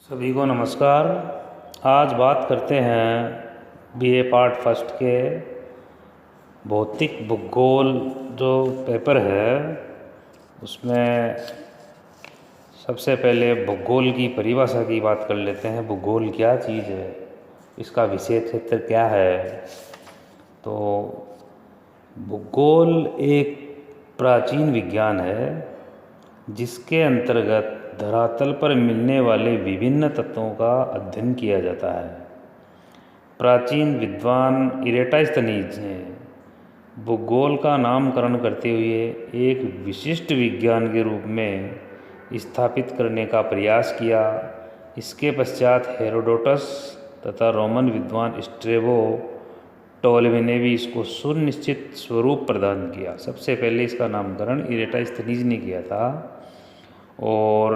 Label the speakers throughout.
Speaker 1: सभी को नमस्कार। आज बात करते हैं बीए पार्ट फर्स्ट के भौतिक भूगोल जो पेपर है उसमें सबसे पहले भूगोल की परिभाषा की बात कर लेते हैं। भूगोल क्या चीज़ है, इसका विषय क्षेत्र क्या है। तो भूगोल एक प्राचीन विज्ञान है जिसके अंतर्गत धरातल पर मिलने वाले विभिन्न तत्वों का अध्ययन किया जाता है। प्राचीन विद्वान इरेटास्थनीज ने भूगोल का नामकरण करते हुए एक विशिष्ट विज्ञान के रूप में स्थापित करने का प्रयास किया। इसके पश्चात हेरोडोटस तथा रोमन विद्वान स्ट्रेबो टोलेमी ने भी इसको सुनिश्चित स्वरूप प्रदान किया। सबसे पहले इसका नामकरण इरेटास्थनीज ने किया था। और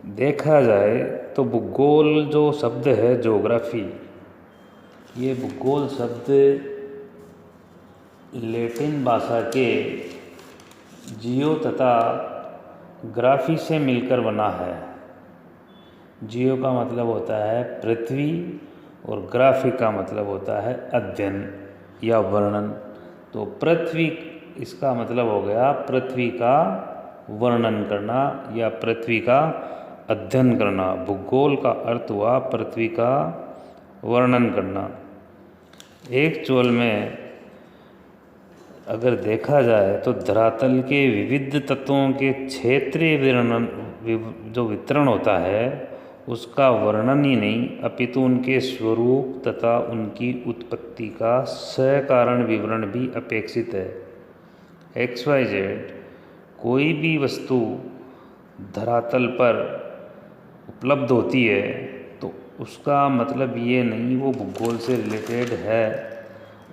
Speaker 1: देखा जाए तो भूगोल जो शब्द है ज्योग्राफी, ये भूगोल शब्द लैटिन भाषा के जियो तथा ग्राफी से मिलकर बना है। जियो का मतलब होता है पृथ्वी और ग्राफी का मतलब होता है अध्ययन या वर्णन। तो पृथ्वी इसका मतलब हो गया पृथ्वी का वर्णन करना या पृथ्वी का अध्ययन करना। भूगोल का अर्थ हुआ पृथ्वी का वर्णन करना। एक चोल में अगर देखा जाए तो धरातल के विविध तत्वों के क्षेत्रीय वर्णन जो वितरण होता है उसका वर्णन ही नहीं अपितु उनके स्वरूप तथा उनकी उत्पत्ति का सकारण विवरण भी अपेक्षित है। XYZ कोई भी वस्तु धरातल पर उपलब्ध होती है तो उसका मतलब ये नहीं वो भूगोल से रिलेटेड है।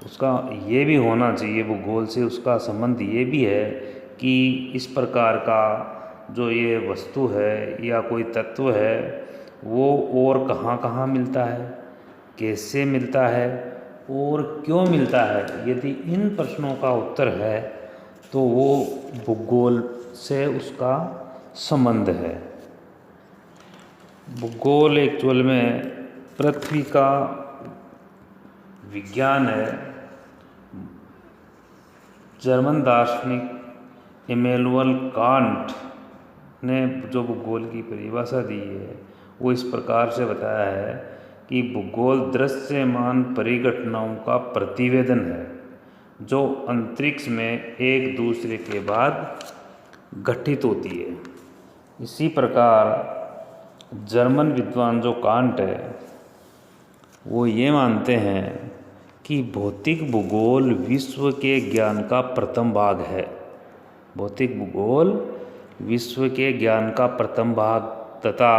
Speaker 1: उसका ये भी होना चाहिए, भूगोल से उसका संबंध ये भी है कि इस प्रकार का जो ये वस्तु है या कोई तत्व है वो और कहाँ कहाँ मिलता है, कैसे मिलता है और क्यों मिलता है। यदि इन प्रश्नों का उत्तर है तो वो भूगोल से उसका संबंध है। भूगोल एक्चुअल में पृथ्वी का विज्ञान है। जर्मन दार्शनिक इमैनुअल कांट ने जो भूगोल की परिभाषा दी है वो इस प्रकार से बताया है कि भूगोल दृश्यमान परिघटनाओं का प्रतिवेदन है जो अंतरिक्ष में एक दूसरे के बाद गठित होती है। इसी प्रकार जर्मन विद्वान जो कांट है वो ये मानते हैं कि भौतिक भूगोल विश्व के ज्ञान का प्रथम भाग है। भौतिक भूगोल विश्व के ज्ञान का प्रथम भाग तथा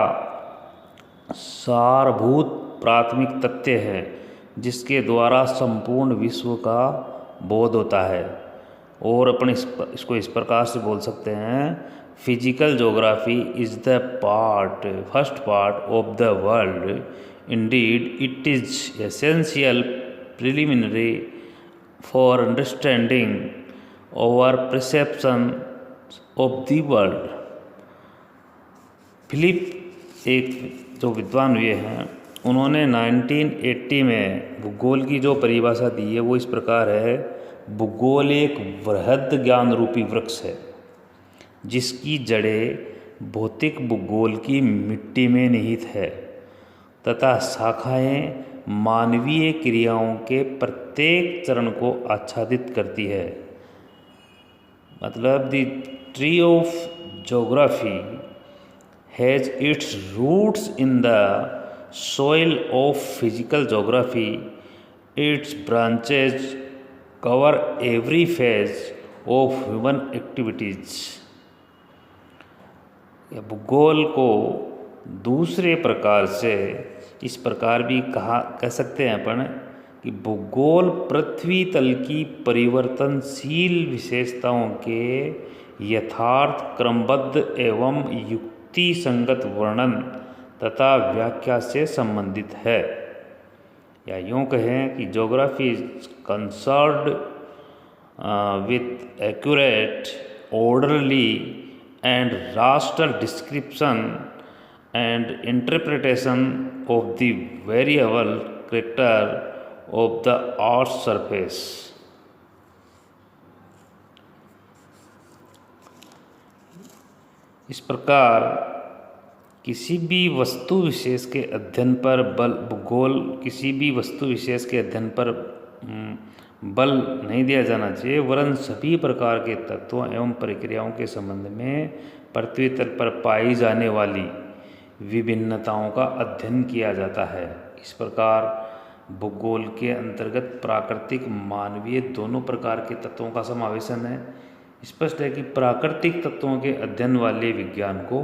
Speaker 1: सारभूत प्राथमिक तथ्य है जिसके द्वारा संपूर्ण विश्व का बोध होता है। और अपन इसको इस प्रकार से बोल सकते हैं, physical geography is the first part of the world. Indeed it is essential preliminary for understanding our perception of the world. Philip एक जो विद्वान हुए हैं उन्होंने 1980 में भूगोल की जो परिभाषा दी है वो इस प्रकार है। भूगोल एक वृहद ज्ञान रूपी वृक्ष है जिसकी जड़ें भौतिक भूगोल की मिट्टी में निहित है तथा शाखाएं मानवीय क्रियाओं के प्रत्येक चरण को आच्छादित करती है। मतलब the tree of geography has its roots in the soil of physical geography. Its branches cover every phase of human activities. या भूगोल को दूसरे प्रकार से इस प्रकार भी कह सकते हैं अपन कि भूगोल पृथ्वी तल की परिवर्तनशील विशेषताओं के यथार्थ क्रमबद्ध एवं युक्ति संगत वर्णन तथा व्याख्या से संबंधित है। या यूँ कहें कि geography is concerned with accurate, orderly and raster description and interpretation of the variable character of the Earth's surface. इस प्रकार किसी भी वस्तु विशेष के अध्ययन पर किसी भी वस्तु विशेष के अध्ययन पर बल नहीं दिया जाना चाहिए, वरन सभी प्रकार के तत्वों एवं प्रक्रियाओं के संबंध में पृथ्वी तल पर पाई जाने वाली विभिन्नताओं का अध्ययन किया जाता है। इस प्रकार भूगोल के अंतर्गत प्राकृतिक मानवीय दोनों प्रकार के तत्वों का समावेशन है। स्पष्ट है कि प्राकृतिक तत्वों के अध्ययन वाले विज्ञान को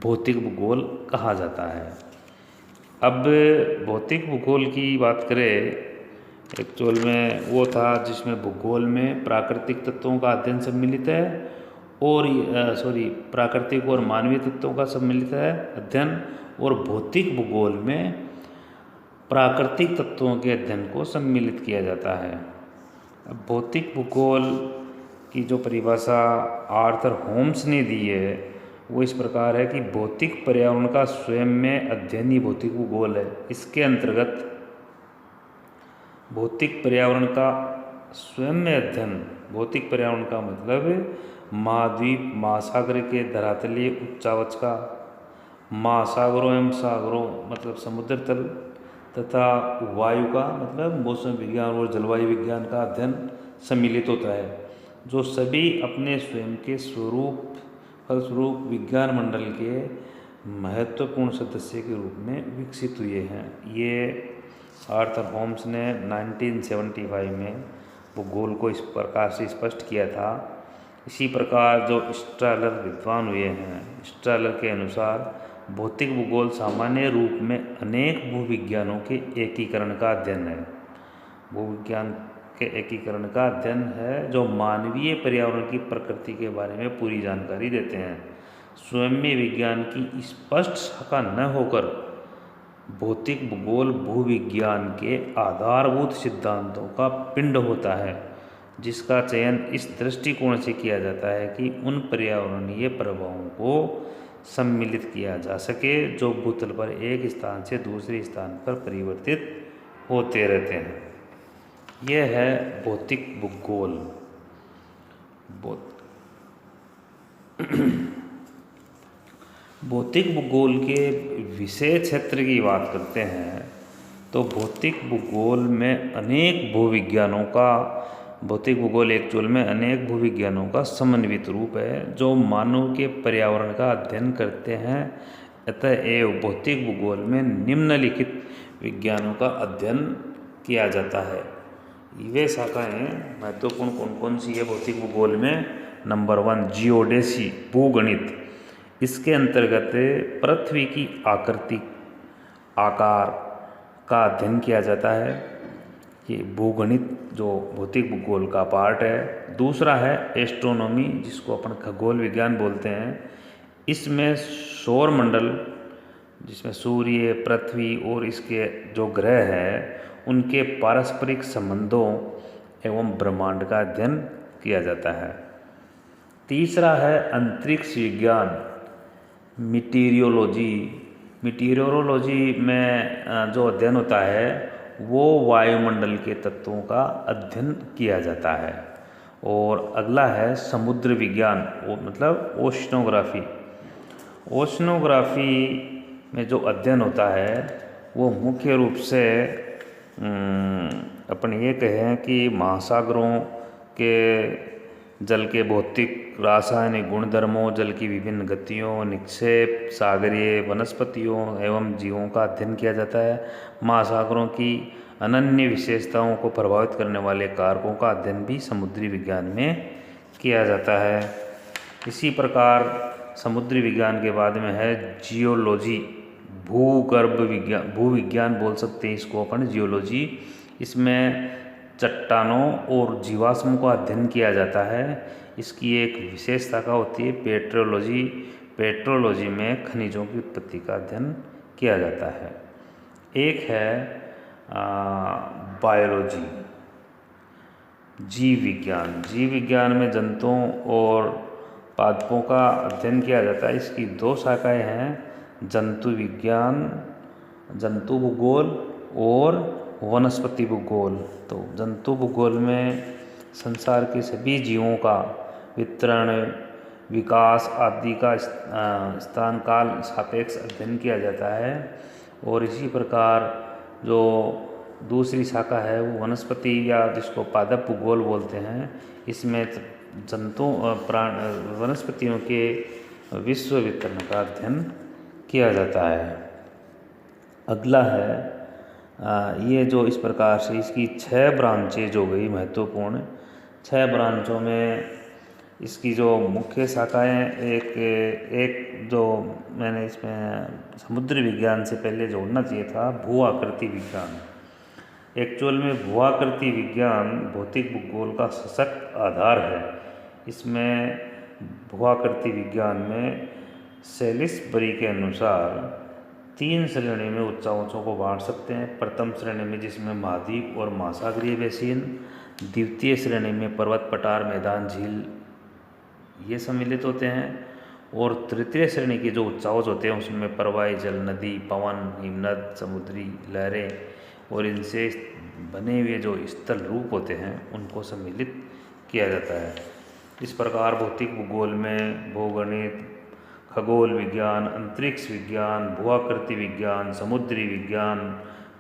Speaker 1: भौतिक भूगोल कहा जाता है। अब भौतिक भूगोल की बात करें, एक्चुअल में वो था जिसमें भूगोल में प्राकृतिक तत्वों का अध्ययन सम्मिलित है और प्राकृतिक और मानवीय तत्वों का सम्मिलित है अध्ययन, और भौतिक भूगोल में प्राकृतिक तत्वों के अध्ययन को सम्मिलित किया जाता है। अब भौतिक भूगोल की जो परिभाषा आर्थर होम्स ने दी है वो इस प्रकार है कि भौतिक पर्यावरण का स्वयं में अध्ययन ही भौतिक भूगोल है। इसके अंतर्गत भौतिक पर्यावरण का स्वयं में अध्ययन, भौतिक पर्यावरण का मतलब महाद्वीप, महासागर के धरातलीय उच्चावच का, महासागरों एवं सागरों मतलब समुद्र तल, तथा वायु का मतलब मौसम विज्ञान और जलवायु विज्ञान का अध्ययन सम्मिलित होता है, जो सभी अपने स्वयं के फलस्वरूप विज्ञान मंडल के महत्वपूर्ण सदस्य के रूप में विकसित हुए हैं। ये आर्थर होम्स ने 1975 में भूगोल को इस प्रकार से स्पष्ट किया था। इसी प्रकार जो स्ट्रैलर विद्वान हुए हैं, स्ट्रैलर के अनुसार भौतिक भूगोल सामान्य रूप में अनेक भूविज्ञानों के एकीकरण का अध्ययन है। भूविज्ञान के एकीकरण का अध्ययन है जो मानवीय पर्यावरण की प्रकृति के बारे में पूरी जानकारी देते हैं। स्वयं में विज्ञान की स्पष्ट शाखा न होकर भौतिक भूगोल भूविज्ञान के आधारभूत सिद्धांतों का पिंड होता है, जिसका चयन इस दृष्टिकोण से किया जाता है कि उन पर्यावरणीय प्रभावों को सम्मिलित किया जा सके जो भूतल पर एक स्थान से दूसरे स्थान पर परिवर्तित होते रहते हैं। यह है भौतिक भूगोल। भौतिक भूगोल के विषय क्षेत्र की बात करते हैं तो भौतिक भूगोल में अनेक भूविज्ञानों का समन्वित रूप है जो मानव के पर्यावरण का अध्ययन करते हैं। अतएव भौतिक भूगोल में निम्नलिखित विज्ञानों का अध्ययन किया जाता है। वे शाखाएँ महत्वपूर्ण कौन कौन सी है भौतिक भूगोल में? नंबर 1 जियोडेसी, भूगणित। इसके अंतर्गत पृथ्वी की आकृति, आकार का अध्ययन किया जाता है। ये भूगणित जो भौतिक भूगोल का पार्ट है। दूसरा है एस्ट्रोनॉमी, जिसको अपन खगोल विज्ञान बोलते हैं। इसमें सौर मंडल, जिसमें सूर्य, पृथ्वी और इसके जो ग्रह हैं उनके पारस्परिक संबंधों एवं ब्रह्मांड का अध्ययन किया जाता है। तीसरा है अंतरिक्ष विज्ञान, मीटीरियोलॉजी। मीटीरियोलॉजी में जो अध्ययन होता है वो वायुमंडल के तत्वों का अध्ययन किया जाता है। और अगला है समुद्र विज्ञान, वो मतलब ओशनोग्राफी। ओशनोग्राफी में जो अध्ययन होता है वो मुख्य रूप से अपन ये कहें कि महासागरों के जल के भौतिक रासायनिक गुणधर्मों, जल की विभिन्न गतियों, निक्षेप, सागरीय वनस्पतियों एवं जीवों का अध्ययन किया जाता है। महासागरों की अनन्य विशेषताओं को प्रभावित करने वाले कारकों का अध्ययन भी समुद्री विज्ञान में किया जाता है। इसी प्रकार समुद्री विज्ञान के बाद में है जियोलॉजी, भूविज्ञान बोल सकते हैं इसको अपन, जियोलॉजी। इसमें चट्टानों और जीवाश्मों का अध्ययन किया जाता है। इसकी एक विशेष शाखा होती है पेट्रोलॉजी। पेट्रोलॉजी में खनिजों की उत्पत्ति का अध्ययन किया जाता है। एक है बायोलॉजी, जीव विज्ञान। जीव विज्ञान में जंतुओं और पादपों का अध्ययन किया जाता है। इसकी दो शाखाएं हैं, जंतु विज्ञान, जंतु भूगोल और वनस्पति भूगोल। तो जंतु भूगोल में संसार के सभी जीवों का वितरण, विकास आदि का स्थान काल सापेक्ष अध्ययन किया जाता है। और इसी प्रकार जो दूसरी शाखा है वो वनस्पति या जिसको पादप भूगोल बोलते हैं, इसमें वनस्पतियों के विश्व वितरण का अध्ययन किया जाता है। अगला है ये जो इस प्रकार से इसकी 6 ब्रांचेज हो गई महत्वपूर्ण। 6 ब्रांचों में इसकी जो मुख्य शाखाएं, एक जो मैंने इसमें समुद्री विज्ञान से पहले जोड़ना चाहिए था, भू आकृति विज्ञान। एक्चुअल में भू आकृति विज्ञान भौतिक भूगोल का सशक्त आधार है। इसमें भू आकृति विज्ञान में सेलिसबरी के अनुसार 3 श्रेणी में उच्चावचों को बांट सकते हैं। प्रथम श्रेणी में जिसमें महाद्वीप और महासागरीय बेसिन, द्वितीय श्रेणी में पर्वत, पठार, मैदान, झील ये सम्मिलित होते हैं, और तृतीय श्रेणी की जो उच्चावच होते हैं उसमें प्रवाही जल, नदी, पवन, हिमनद, समुद्री लहरें और इनसे बने हुए जो स्थल रूप होते हैं उनको सम्मिलित किया जाता है। इस प्रकार भौतिक भूगोल में भूगणित, खगोल विज्ञान, अंतरिक्ष विज्ञान, भू आकृति विज्ञान, समुद्री विज्ञान,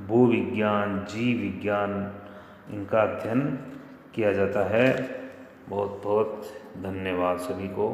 Speaker 1: भू विज्ञान, जीव विज्ञान इनका अध्ययन किया जाता है। बहुत बहुत धन्यवाद सभी को।